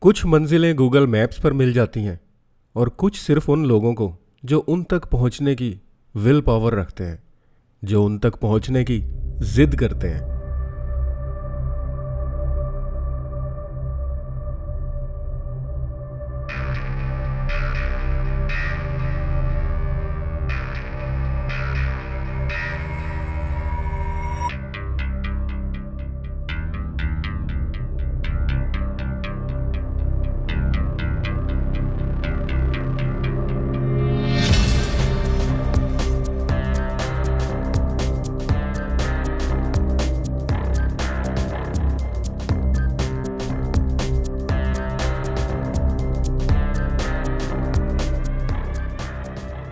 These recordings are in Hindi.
कुछ मंजिलें गूगल मैप्स पर मिल जाती हैं और कुछ सिर्फ उन लोगों को जो उन तक पहुंचने की विल पावर रखते हैं, जो उन तक पहुंचने की जिद करते हैं।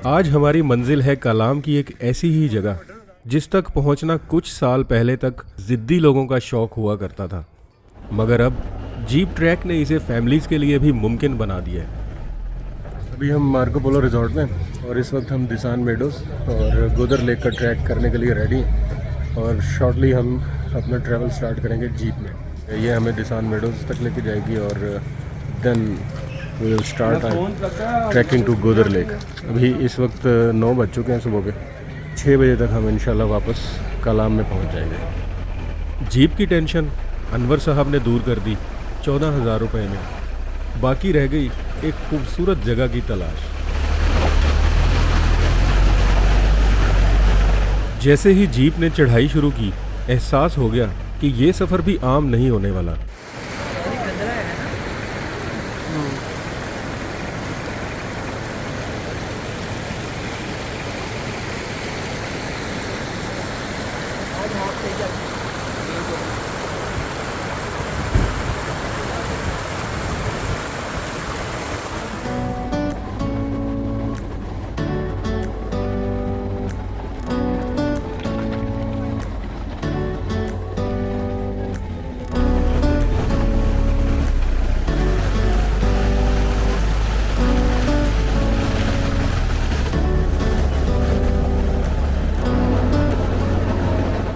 आज हमारी मंजिल है कलाम की एक ऐसी ही जगह जिस तक पहुंचना कुछ साल पहले तक जिद्दी लोगों का शौक हुआ करता था, मगर अब जीप ट्रैक ने इसे फैमिलीज के लिए भी मुमकिन बना दिया है। अभी हम मार्को पोलो रिजॉर्ट में और इस वक्त हम दिसान मेडोज और गोदर लेक का ट्रैक करने के लिए रेडी हैं और शॉर्टली हम अपना ट्रैवल स्टार्ट करेंगे जीप में। ये हमें दिसान मेडोज तक लेके जाएगी और then we will start trekking to गोदर लेक। अभी इस वक्त 9 बज चुके हैं सुबह के। 6 बजे तक हम इंशाल्लाह वापस कलाम में पहुंच जाएंगे। जीप की टेंशन अनवर साहब ने दूर कर दी 14,000 रुपये में। बाकी रह गई एक खूबसूरत जगह की तलाश। जैसे ही जीप ने चढ़ाई शुरू की, एहसास हो गया कि ये सफ़र भी आम नहीं होने वाला।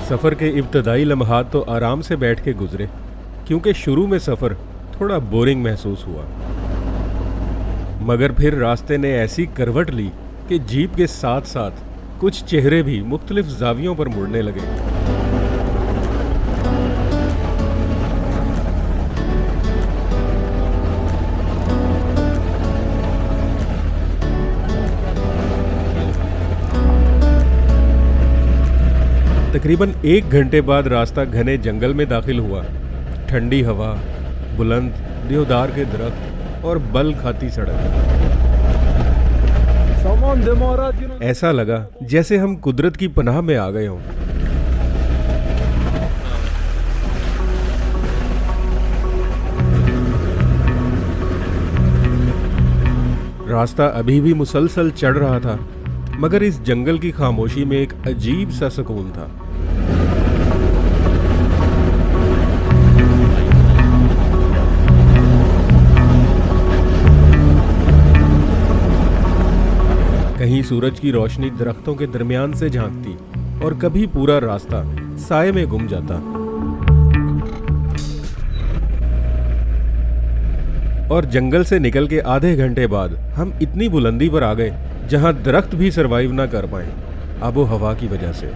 सफ़र के इब्तदाई लम्हात तो आराम से बैठ के गुजरे, क्योंकि शुरू में सफ़र थोड़ा बोरिंग महसूस हुआ। मगर फिर रास्ते ने ऐसी करवट ली कि जीप के साथ साथ कुछ चेहरे भी मुख्तलिफ जावियों पर मुड़ने लगे। तकरीबन 1 घंटे बाद रास्ता घने जंगल में दाखिल हुआ। ठंडी हवा, बुलंद देवदार के दरख्त और बल खाती सड़क। ऐसा लगा जैसे हम कुदरत की पनाह में आ गए हों। रास्ता अभी भी मुसलसल चढ़ रहा था, मगर इस जंगल की खामोशी में एक अजीब सा सुकून था। कहीं सूरज की रोशनी दरख्तों के दरमियान से झांकती और कभी पूरा रास्ता साए में गुम जाता। और जंगल से निकल के आधे घंटे बाद हम इतनी बुलंदी पर आ गए जहां दरख्त भी सरवाइव ना कर पाए आबो हवा की वजह से।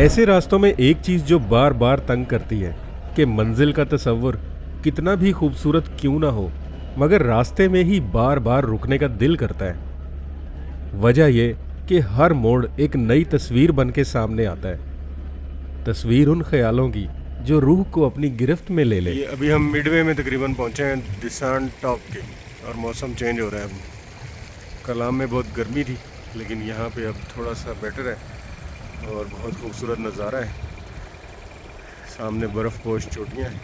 ऐसे रास्तों में एक चीज जो बार बार तंग करती है कि मंजिल का तसव्वुर कितना भी खूबसूरत क्यों ना हो, मगर रास्ते में ही बार बार रुकने का दिल करता है। वजह यह कि हर मोड़ एक नई तस्वीर बन के सामने आता है। तस्वीर उन ख्यालों की जो रूह को अपनी गिरफ्त में ले ले। अभी हम मिडवे में तकरीबन पहुंचे हैं दिसान टॉप के और मौसम चेंज हो रहा है। अब कलाम में बहुत गर्मी थी, लेकिन यहाँ पे अब थोड़ा सा बेटर है और बहुत खूबसूरत नज़ारा है। सामने बर्फ़पोश चोटियाँ हैं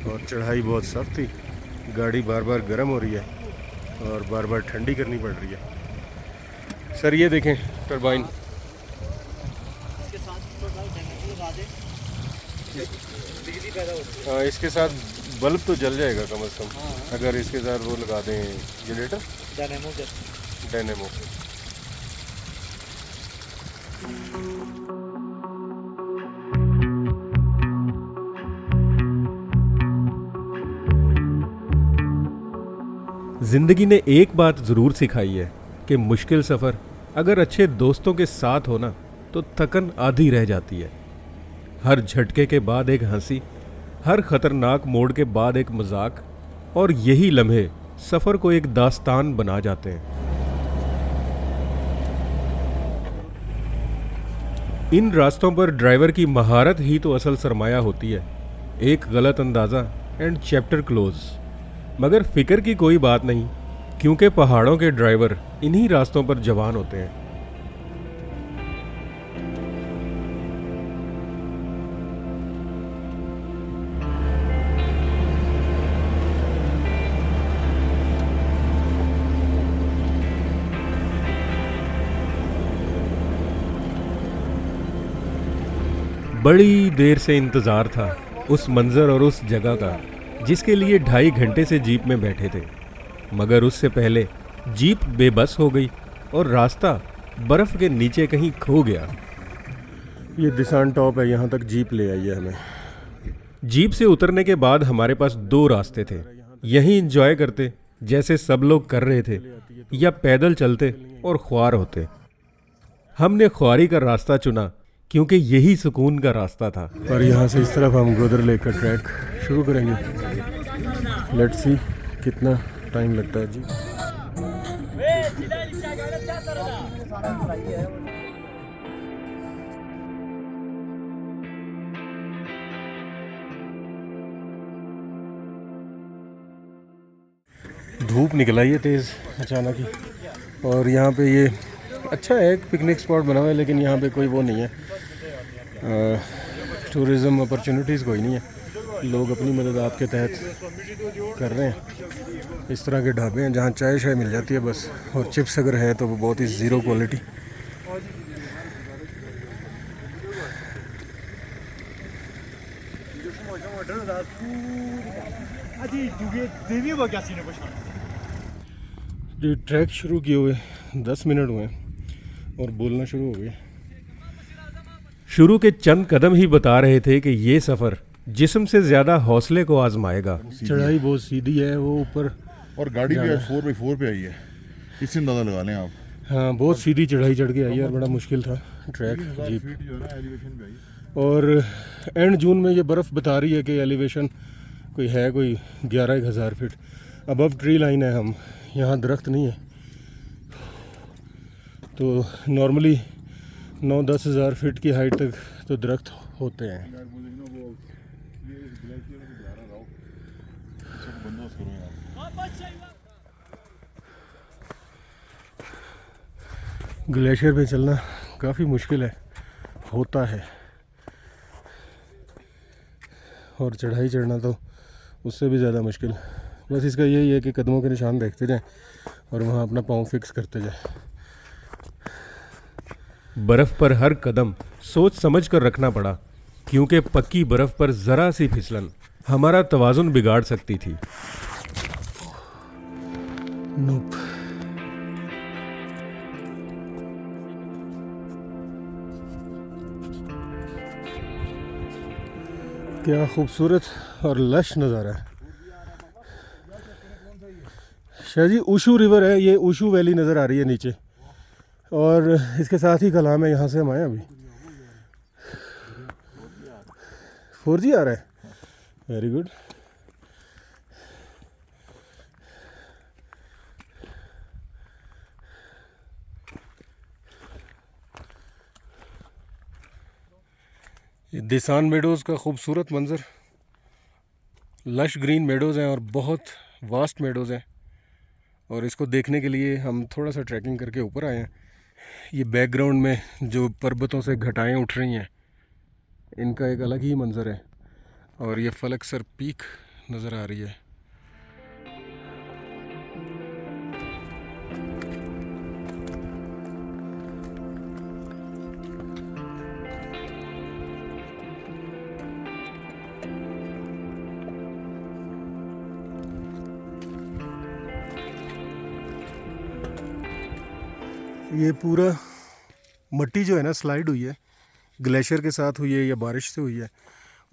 और चढ़ाई बहुत सख्त थी। गाड़ी बार बार गर्म हो रही है और बार बार ठंडी करनी पड़ रही है। सर ये देखें टरबाइन, हाँ इसके साथ बल्ब तो जल जाएगा कम से कम अगर इसके साथ वो लगा दें जनरेटर डायनेमो। जिंदगी ने एक बात ज़रूर सिखाई है कि मुश्किल सफ़र अगर अच्छे दोस्तों के साथ हो ना तो थकन आधी रह जाती है। हर झटके के बाद एक हंसी, हर खतरनाक मोड़ के बाद एक मजाक, और यही लम्हे सफ़र को एक दास्तान बना जाते हैं। इन रास्तों पर ड्राइवर की महारत ही तो असल सरमाया होती है। एक गलत अंदाज़ा एंड चैप्टर क्लोज। मगर फिक्र की कोई बात नहीं, क्योंकि पहाड़ों के ड्राइवर इन्हीं रास्तों पर जवान होते हैं। बड़ी देर से इंतज़ार था उस मंजर और उस जगह का जिसके लिए 2.5 घंटे से जीप में बैठे थे। मगर उससे पहले जीप बेबस हो गई और रास्ता बर्फ़ के नीचे कहीं खो गया। ये दिसान टॉप है, यहाँ तक जीप ले आई है हमें। जीप से उतरने के बाद हमारे पास 2 रास्ते थे। यहीं इंजॉय करते जैसे सब लोग कर रहे थे, या पैदल चलते और ख्वार होते। हमने ख्वारी का रास्ता चुना क्योंकि यही सुकून का रास्ता था। और यहाँ से इस तरफ हम गोदर लेक का ट्रैक शुरू करेंगे। लेट्स सी कितना टाइम लगता है जी। धूप निकल आई है तेज़ अचानक ही, और यहाँ पे ये अच्छा है, एक पिकनिक स्पॉट बना हुआ है, लेकिन यहाँ पे कोई वो नहीं है, टूरिज़्म अपॉर्चुनिटीज़ कोई नहीं है। लोग अपनी मदद आपके तहत कर रहे हैं। इस तरह के ढाबे हैं जहाँ चाय शाय मिल जाती है बस, और चिप्स अगर है तो वो बहुत ही ज़ीरो क्वालिटी। ट्रैक शुरू किए हुए 10 मिनट हुए और बोलना शुरू हो गया। शुरू के चंद कदम ही बता रहे थे कि ये सफ़र जिस्म से ज़्यादा हौसले को आजमाएगा। चढ़ाई बहुत सीधी है, वो ऊपर, और गाड़ी भी 4x4 पे आई है, इससे अंदाज़ा लगा लें आप। हाँ, बहुत सीधी चढ़ाई चढ़ के आई है और बड़ा मुश्किल था ट्रैक जीप। और एंड जून में ये बर्फ़ बता रही है कि एलिवेशन कोई 11,000 फीट अबव ट्री लाइन है। हम यहाँ दरख्त नहीं है, तो नॉर्मली 9-10 हज़ार फीट की हाइट तक तो दरख्त होते हैं। ग्लेशियर पे चलना काफ़ी मुश्किल है, होता है, और चढ़ाई चढ़ना तो उससे भी ज़्यादा मुश्किल। बस इसका यही है कि कदमों के निशान देखते जाएं और वहाँ अपना पाँव फिक्स करते जाएं। बर्फ़ पर हर कदम सोच समझ कर रखना पड़ा, क्योंकि पक्की बर्फ़ पर ज़रा सी फिसलन हमारा तवाज़ुन बिगाड़ सकती थी। नोप। क्या खूबसूरत और लश नज़ारा है। शाह जी ऊशू रिवर है, ये ऊशू वैली नज़र आ रही है नीचे, और इसके साथ ही कलाम है। यहाँ से हम आए अभी। 4G आ रहा है, वेरी गुड। ये दिसान मेडोज़ का खूबसूरत मंज़र, लश ग्रीन मेडोज़ हैं और बहुत वास्ट मेडोज़ हैं, और इसको देखने के लिए हम थोड़ा सा ट्रैकिंग करके ऊपर आए हैं। ये बैकग्राउंड में जो पर्वतों से घटाएं उठ रही हैं, इनका एक अलग ही मंज़र है, और ये फलकसर पीक नज़र आ रही है। ये पूरा मट्टी जो है ना स्लाइड हुई है, ग्लेशियर के साथ हुई है या बारिश से हुई है।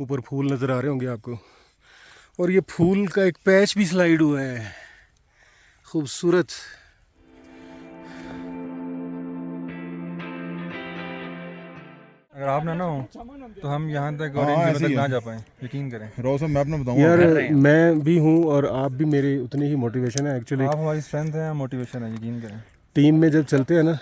ऊपर फूल नज़र आ रहे होंगे आपको, और ये फूल का एक पैच भी स्लाइड हुआ है। खूबसूरत। अगर आप ना हो तो हम यहाँ तक और इन जगह तक ना जा पाए, यकीन करें। रोशन मैं अपना बताऊंगा यार मैं भी हूँ और आप भी मेरी उतनी ही मोटिवेशन है एक्चुअली। आप हमारी स्ट्रेंथ है, मोटिवेशन है, यकीन करें। टीम में जब चलते हैं ना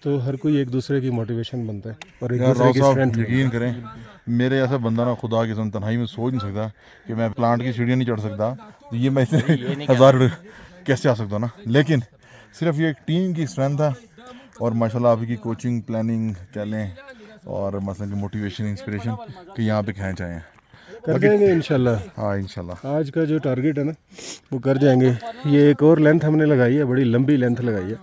तो हर कोई एक दूसरे की मोटिवेशन बनता है और एक यार दूसरे की साहब स्ट्रेंथ। यकीन करें, मेरे ऐसा बंदा ना खुदा की कसम तन्हाई में सोच नहीं सकता कि मैं प्लांट की सीढ़ियाँ नहीं चढ़ सकता, तो ये मैं इसे 1000 कैसे आ सकता ना। लेकिन सिर्फ ये एक टीम की स्ट्रेंथ है और माशाल्लाह आपकी कोचिंग प्लानिंग कह लें और मसलन की मोटिवेशन इंस्पिरेशन कि यहाँ पे खींच आए हैं। कर जाएंगे इंशाल्लाह। हाँ इंशाल्लाह। आज का जो टारगेट है ना वो कर जाएंगे। ये एक और लेंथ हमने लगाई है, बड़ी लंबी लेंथ लगाई है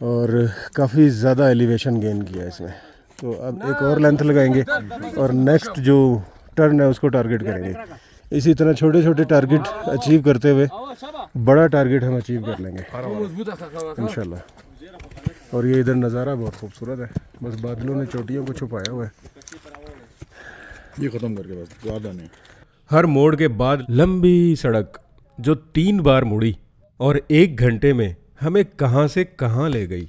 और काफ़ी ज़्यादा एलिवेशन गेन किया है इसमें। तो अब एक और लेंथ लगाएंगे और नेक्स्ट जो टर्न है उसको टारगेट करेंगे। इसी तरह छोटे छोटे टारगेट अचीव करते हुए बड़ा टारगेट हम अचीव कर लेंगे इंशाल्लाह। और ये इधर नज़ारा बहुत खूबसूरत है, बस बादलों ने चोटियों को छुपाया हुआ है। ये ख़त्म करके बस ज़्यादा नहीं। हर मोड़ के बाद लंबी सड़क जो 3 बार मुड़ी और 1 घंटे में हमें कहां से कहां ले गई।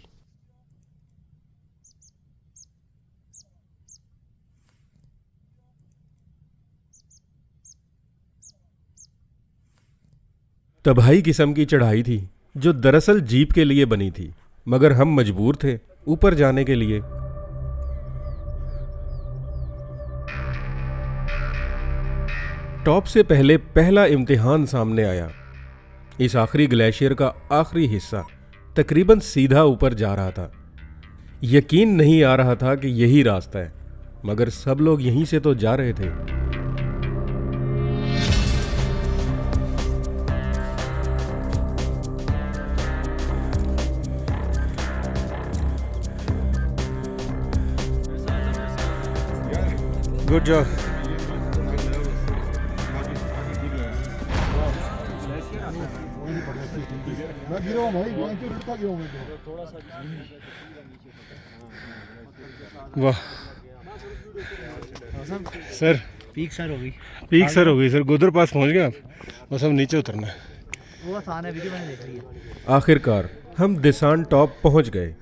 तबाही किस्म की चढ़ाई थी जो दरअसल जीप के लिए बनी थी, मगर हम मजबूर थे ऊपर जाने के लिए। टॉप से पहले पहला इम्तिहान सामने आया। इस आखिरी ग्लेशियर का आखिरी हिस्सा तकरीबन सीधा ऊपर जा रहा था। यकीन नहीं आ रहा था कि यही रास्ता है, मगर सब लोग यहीं से तो जा रहे थे। Good job. वाह सर, पीक सर हो गई। पीक सर हो गई सर, गोदर पास पहुंच गए आप, बस अब नीचे उतरना है। वो आसान है, वीडियो मैंने देख रही है। आखिरकार हम दिसान टॉप पहुंच गए।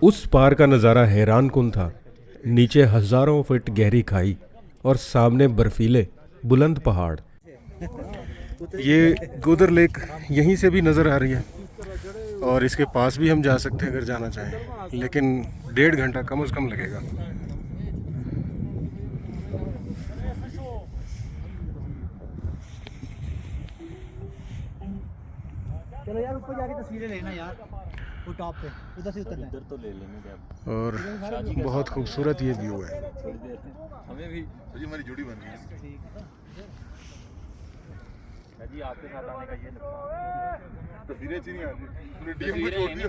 उस पार का नज़ारा हैरान कुन था। नीचे हजारों फीट गहरी खाई और सामने बर्फीले बुलंद पहाड़। ये गोदर लेक यहीं से भी नज़र आ रही है और इसके पास भी हम जा सकते हैं अगर जाना चाहें, लेकिन 1.5 घंटा कम से कम लगेगा। चलो यार ऊपर जाके तस्वीरें लेना यार, वो टॉप पे उधर से उतरना। इधर तो ले लेंगे और बहुत खूबसूरत ये व्यू है। हमें भी तो हमारी जोड़ी बन गई है। जी आपके साथ आने का ये नुकसान। तस्वीरें अच्छी नहीं आ रही, पूरे डीएम को छोड़ दिया,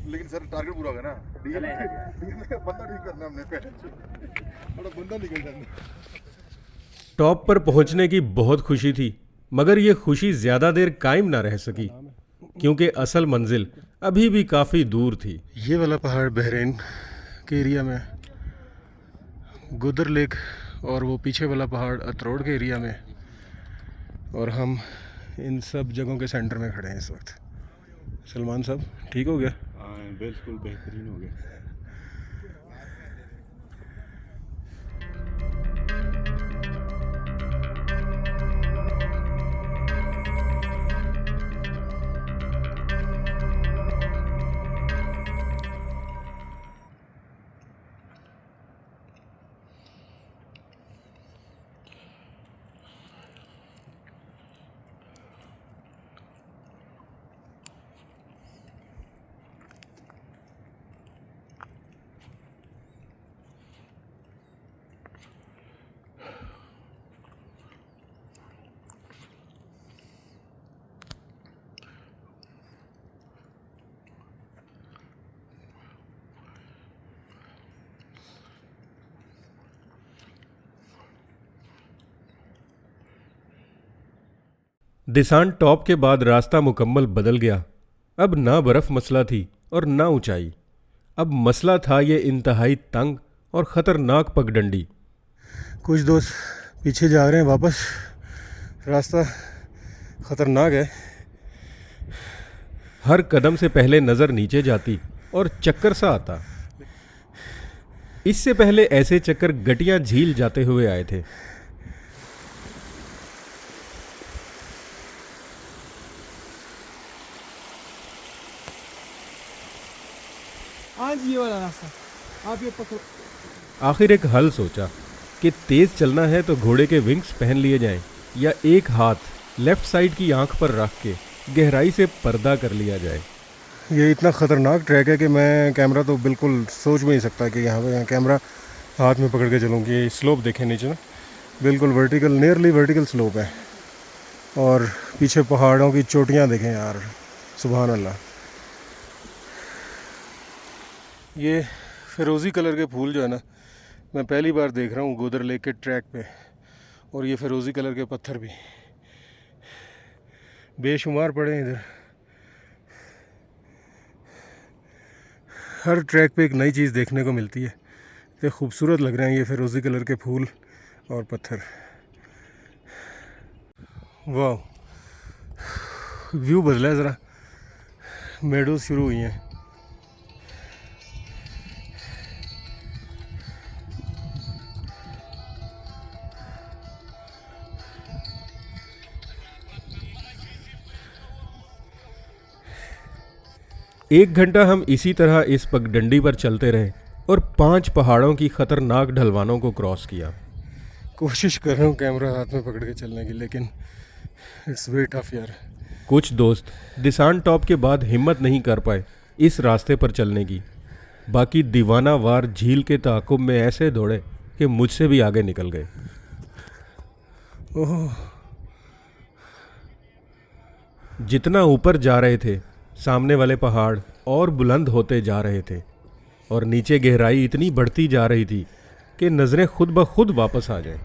लेकिन सर टारगेट पूरा होगा ना। डीएम में बंदा ठीक करना हमने पहले, बड़ा बंदा निकल जाना। टॉप पर पहुंचने की बहुत खुशी थी, मगर ये खुशी ज्यादा देर कायम ना रह सकी क्योंकि असल मंजिल अभी भी काफी दूर थी। ये वाला पहाड़ बहरीन के एरिया में, गुदर लेक और वो पीछे वाला पहाड़ अतरोड़ के एरिया में, और हम इन सब जगहों के सेंटर में खड़े हैं इस वक्त। सलमान साहब ठीक हो गया? बिल्कुल बेहतरीन हो गया। दिसान टॉप के बाद रास्ता मुकम्मल बदल गया। अब ना बर्फ मसला थी और ना ऊंचाई, अब मसला था ये इंतहाई तंग और ख़तरनाक पगडंडी। कुछ दोस्त पीछे जा रहे हैं वापस, रास्ता ख़तरनाक है हर कदम से पहले नज़र नीचे जाती और चक्कर सा आता। इससे पहले ऐसे चक्कर गटिया झील जाते हुए आए थे। आज ये वाला रास्ता आप ये पकड़ो। आखिर एक हल सोचा कि तेज चलना है तो घोड़े के विंग्स पहन लिए जाएं, या एक हाथ लेफ्ट साइड की आंख पर रख के गहराई से पर्दा कर लिया जाए। ये इतना ख़तरनाक ट्रैक है कि मैं कैमरा तो बिल्कुल सोच भी नहीं सकता कि यहाँ कैमरा हाथ में पकड़ के चलूँगी। ये स्लोप देखें नीचे ना, बिल्कुल वर्टिकल, नियरली वर्टिकल स्लोप है। और पीछे पहाड़ों की चोटियाँ देखें यार, सुभान अल्लाह। ये फिरोज़ी कलर के फूल जो है ना, मैं पहली बार देख रहा हूँ गोदर लेक के ट्रैक पे। और ये फिरोज़ी कलर के पत्थर भी बेशुमार पड़े हैं इधर। हर ट्रैक पे एक नई चीज़ देखने को मिलती है। ये खूबसूरत लग रहे हैं ये फिरोज़ी कलर के फूल और पत्थर। वाह, व्यू बदला है ज़रा, मेडोज शुरू हुई हैं। एक घंटा हम इसी तरह इस पगडंडी पर चलते रहे और 5 पहाड़ों की खतरनाक ढलवानों को क्रॉस किया। कोशिश कर रहा हूँ कैमरा हाथ में पकड़ के चलने की, लेकिन इट्स वे टफ यार। कुछ दोस्त दिसान टॉप के बाद हिम्मत नहीं कर पाए इस रास्ते पर चलने की। बाकी दीवाना वार झील के ताक़ुब में ऐसे दौड़े कि मुझसे भी आगे निकल गए। ओह, जितना ऊपर जा रहे थे सामने वाले पहाड़ और बुलंद होते जा रहे थे और नीचे गहराई इतनी बढ़ती जा रही थी कि नज़रें खुद ब खुद वापस आ जाएं।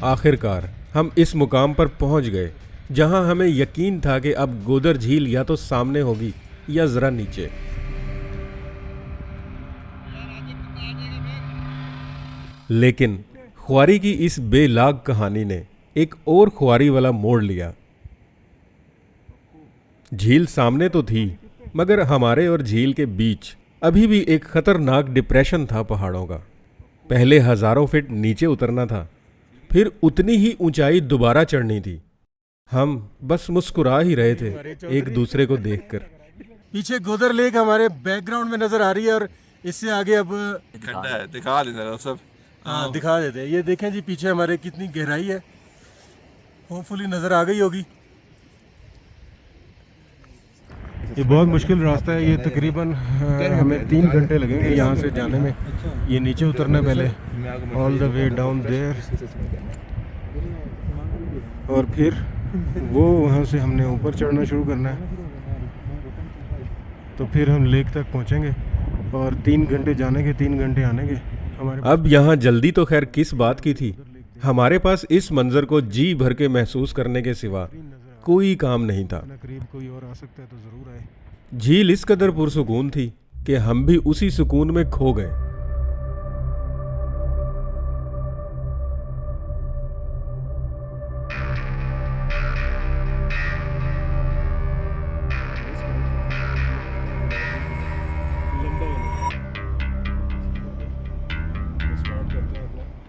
आखिरकार हम इस मुकाम पर पहुंच गए जहां हमें यकीन था कि अब गोदर झील या तो सामने होगी या ज़रा नीचे। लेकिन ख्वारी की इस बेलाग कहानी ने एक और ख्वारी वाला मोड़ लिया। झील सामने तो थी, मगर हमारे और झील के बीच अभी भी एक खतरनाक डिप्रेशन था पहाड़ों का। पहले हजारों फीट नीचे उतरना था, फिर उतनी ही ऊंचाई दोबारा चढ़नी थी। हम बस मुस्कुरा ही रहे थे एक दूसरे को देखकर। पीछे गोदर लेक हमारे बैकग्राउंड में नज़र आ रही है और इससे आगे अब खड्डा है, दिखा देते सब। हाँ, दिखा देते हैं। ये देखें जी, पीछे हमारे कितनी गहराई है। होपफुली नज़र आ गई होगी। ये बहुत मुश्किल रास्ता है। ये तकरीबन हमें 3 घंटे लगेंगे यहाँ से जाने में। ये नीचे उतरना पहले, all the way down there, और फिर वो वहाँ से हमने ऊपर चढ़ना शुरू करना है। तो फिर हम लेक तक पहुँचेंगे और 3 घंटे जाने के, 3 घंटे आने के हमारे। अब यहाँ जल्दी तो खैर किस बात की थी। हमारे पास इस मंजर को जी भर के महसूस करने के सिवा कोई काम नहीं था। करीब कोई और आ सकता है तो ज़रूर आए। झील इस कदर पुरसुकून थी कि हम भी उसी सुकून में खो गए।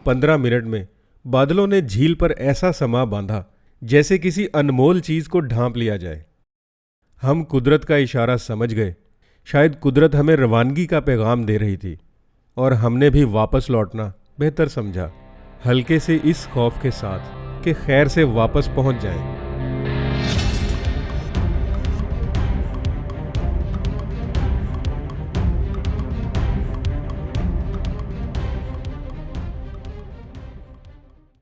पंद्रह मिनट में बादलों ने झील पर ऐसा समा बांधा जैसे किसी अनमोल चीज को ढांप लिया जाए। हम कुदरत का इशारा समझ गए। शायद कुदरत हमें रवानगी का पैगाम दे रही थी और हमने भी वापस लौटना बेहतर समझा, हल्के से इस खौफ के साथ कि खैर से वापस पहुंच जाएं।